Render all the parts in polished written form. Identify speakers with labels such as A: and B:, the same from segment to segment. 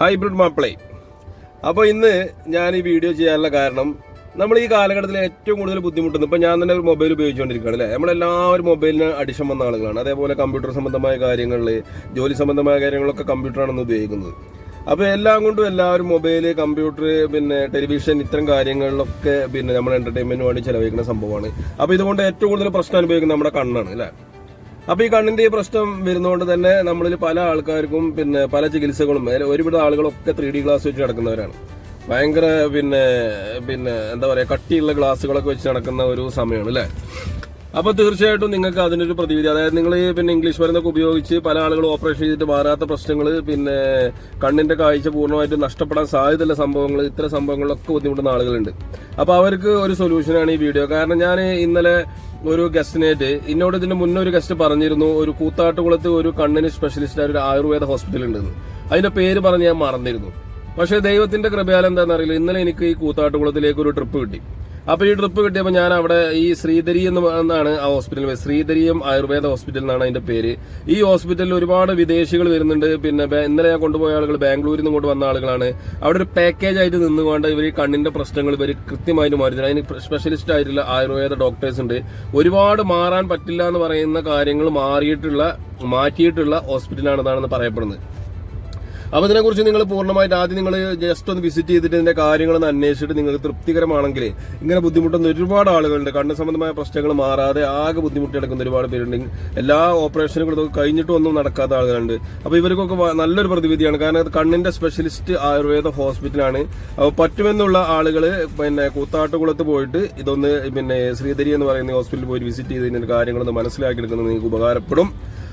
A: Hybrid മാപ്പിളേ. അപ്പോൾ ഇന്ന് ഞാൻ ഈ വീഡിയോ ചെയ്യാനുള്ള കാരണം, നമ്മൾ ഈ കാലഘട്ടത്തിൽ ഏറ്റവും കൂടുതൽ ബുദ്ധിമുട്ടുന്നത്, ഇപ്പോൾ ഞാൻ തന്നെ ഒരു മൊബൈൽ ഉപയോഗിച്ചുകൊണ്ടിരിക്കുകയാണ് അല്ലേ. നമ്മളെല്ലാവരും മൊബൈലിന് അഡിഷൻ വന്ന ആളുകളാണ്. അതേപോലെ കമ്പ്യൂട്ടർ സംബന്ധമായ കാര്യങ്ങളിൽ, ജോലി സംബന്ധമായ കാര്യങ്ങളൊക്കെ കമ്പ്യൂട്ടറാണ് ഉപയോഗിക്കുന്നത്. അപ്പോൾ എല്ലാം കൊണ്ടും എല്ലാവരും മൊബൈൽ, കമ്പ്യൂട്ടർ, പിന്നെ ടെലിവിഷൻ, ഇത്തരം കാര്യങ്ങളിലൊക്കെ നമ്മൾ എന്റർടൈൻമെന്റിന് വേണ്ടി ചെലവഴിക്കുന്ന സംഭവമാണ്. അപ്പോൾ ഇതുകൊണ്ട് ഏറ്റവും കൂടുതൽ പ്രശ്നം അനുഭവിക്കുന്നത് നമ്മുടെ കണ്ണാണ് അല്ലേ. അപ്പൊ ഈ കണ്ണിന്റെ ഈ പ്രശ്നം വരുന്നതുകൊണ്ട് തന്നെ നമ്മളിൽ പല ആൾക്കാർക്കും പല ചികിത്സകളും, ഒരുവിധ ആളുകളൊക്കെ 3D ഗ്ലാസ് വെച്ച് നടക്കുന്നവരാണ്. ഭയങ്കര എന്താ പറയാ, കട്ടിയുള്ള ഗ്ലാസുകളൊക്കെ വെച്ച് നടക്കുന്ന ഒരു സമയമാണ് അല്ലെ. അപ്പൊ തീർച്ചയായിട്ടും നിങ്ങൾക്ക് അതിനൊരു പ്രതിവിധി, അതായത് നിങ്ങൾ ഇംഗ്ലീഷ് മരുന്നൊക്കെ ഉപയോഗിച്ച് പല ആളുകളും ഓപ്പറേഷൻ ചെയ്തിട്ട് മാറാത്ത പ്രശ്നങ്ങൾ, കണ്ണിന്റെ കാഴ്ച പൂർണ്ണമായിട്ട് നഷ്ടപ്പെടാൻ സാധ്യതയുള്ള സംഭവങ്ങൾ, ഇത്തരം സംഭവങ്ങളിലൊക്കെ ബുദ്ധിമുട്ടുന്ന ആളുകളുണ്ട്. അപ്പൊ അവർക്ക് ഒരു സൊല്യൂഷനാണ് ഈ വീഡിയോ. കാരണം ഞാൻ ഇന്നലെ ഒരു ഗസ്റ്റിനായിട്ട്, എന്നോട് ഇതിന് മുന്നേ ഒരു ഗസ്റ്റ് പറഞ്ഞിരുന്നു, ഒരു കൂത്താട്ടുകുളത്ത് ഒരു കണ്ണിന് സ്പെഷ്യലിസ്റ്റ് ആയ ഒരു ആയുർവേദ ഹോസ്പിറ്റൽ ഉണ്ടെന്ന്. അതിന്റെ പേര് പറഞ്ഞ് ഞാൻ മറന്നിരുന്നു. പക്ഷെ ദൈവത്തിന്റെ കൃപയാൽ എന്താണെന്നറിയില്ല, ഇന്നലെ എനിക്ക് ഈ കൂത്താട്ടുകുളത്തിലേക്ക് ഒരു ട്രിപ്പ് കിട്ടി. അപ്പൊ ഈ ട്രിപ്പ് കിട്ടിയപ്പോൾ ഞാൻ അവിടെ ഈ ശ്രീധരി എന്നാണ് ആ ഹോസ്പിറ്റൽ, ശ്രീധരിയം ആയുർവേദ ഹോസ്പിറ്റൽ എന്നാണ് അതിന്റെ പേര്. ഈ ഹോസ്പിറ്റലിൽ ഒരുപാട് വിദേശികൾ വരുന്നുണ്ട്. ഇന്നലെ ഞാൻ കൊണ്ടുപോയ ആളുകൾ ബാംഗ്ലൂരിൽ നിന്ന് കൊണ്ട് വന്ന ആളുകളാണ്. അവിടെ ഒരു പാക്കേജ് ആയിട്ട് നിന്നുകൊണ്ട് ഇവർ ഈ കണ്ണിന്റെ പ്രശ്നങ്ങൾ ഇവർ കൃത്യമായിട്ട് മാറി തരും. അതിന് സ്പെഷ്യലിസ്റ്റ് ആയിട്ടുള്ള ആയുർവേദ ഡോക്ടേഴ്സ് ഉണ്ട്. ഒരുപാട് മാറാൻ പറ്റില്ല എന്ന് പറയുന്ന കാര്യങ്ങൾ മാറ്റിയിട്ടുള്ള ഹോസ്പിറ്റലാണെന്നാണ് പറയപ്പെടുന്നത്. അപ്പൊ ഇതിനെക്കുറിച്ച് നിങ്ങൾ പൂർണ്ണമായിട്ട് ആദ്യം നിങ്ങൾ ജസ്റ്റ് ഒന്ന് വിസിറ്റ് ചെയ്തിട്ട് ഇതിന്റെ കാര്യങ്ങളൊന്ന് അന്വേഷിച്ചിട്ട് നിങ്ങൾക്ക് തൃപ്തികരമാണെങ്കിൽ, ഇങ്ങനെ ബുദ്ധിമുട്ടുന്ന ഒരുപാട് ആളുകളുണ്ട്, കണ്ണ് സംബന്ധമായ പ്രശ്നങ്ങൾ മാറാതെ ആകെ ബുദ്ധിമുട്ടി എടുക്കുന്ന ഒരുപാട് പേരുണ്ട്. എല്ലാ ഓപ്പറേഷനുകളും ഇതൊക്കെ കഴിഞ്ഞിട്ടും ഒന്നും നടക്കാത്ത ആളുകളുണ്ട്. അപ്പൊ ഇവർക്കൊക്കെ നല്ലൊരു പ്രതിവിധിയാണ്. കാരണം കണ്ണിന്റെ സ്പെഷ്യലിസ്റ്റ് ആയുർവേദ ഹോസ്പിറ്റലാണ്. അപ്പോൾ പറ്റുമെന്നുള്ള ആളുകൾ കൂത്താട്ടുകുളത്ത് പോയിട്ട് ഇതൊന്ന് ശ്രീധരി എന്ന് പറയുന്ന ഹോസ്പിറ്റലിൽ പോയി വിസിറ്റ് ചെയ്ത് ഇതിന്റെ കാര്യങ്ങളൊന്ന് മനസ്സിലാക്കിയെടുക്കുന്നത് നിങ്ങൾക്ക്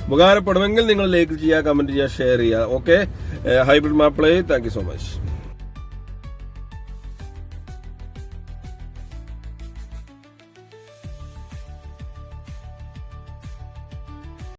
A: ഉപകാരപ്പെടുമെങ്കിൽ നിങ്ങൾ ലൈക്ക് ചെയ്യുക, കമന്റ് ചെയ്യുക, ഷെയർ ചെയ്യുക. ഓക്കെ, ഹൈബ്രിഡ് മാപ്പിളേ, താങ്ക് യു സോ മച്ച്.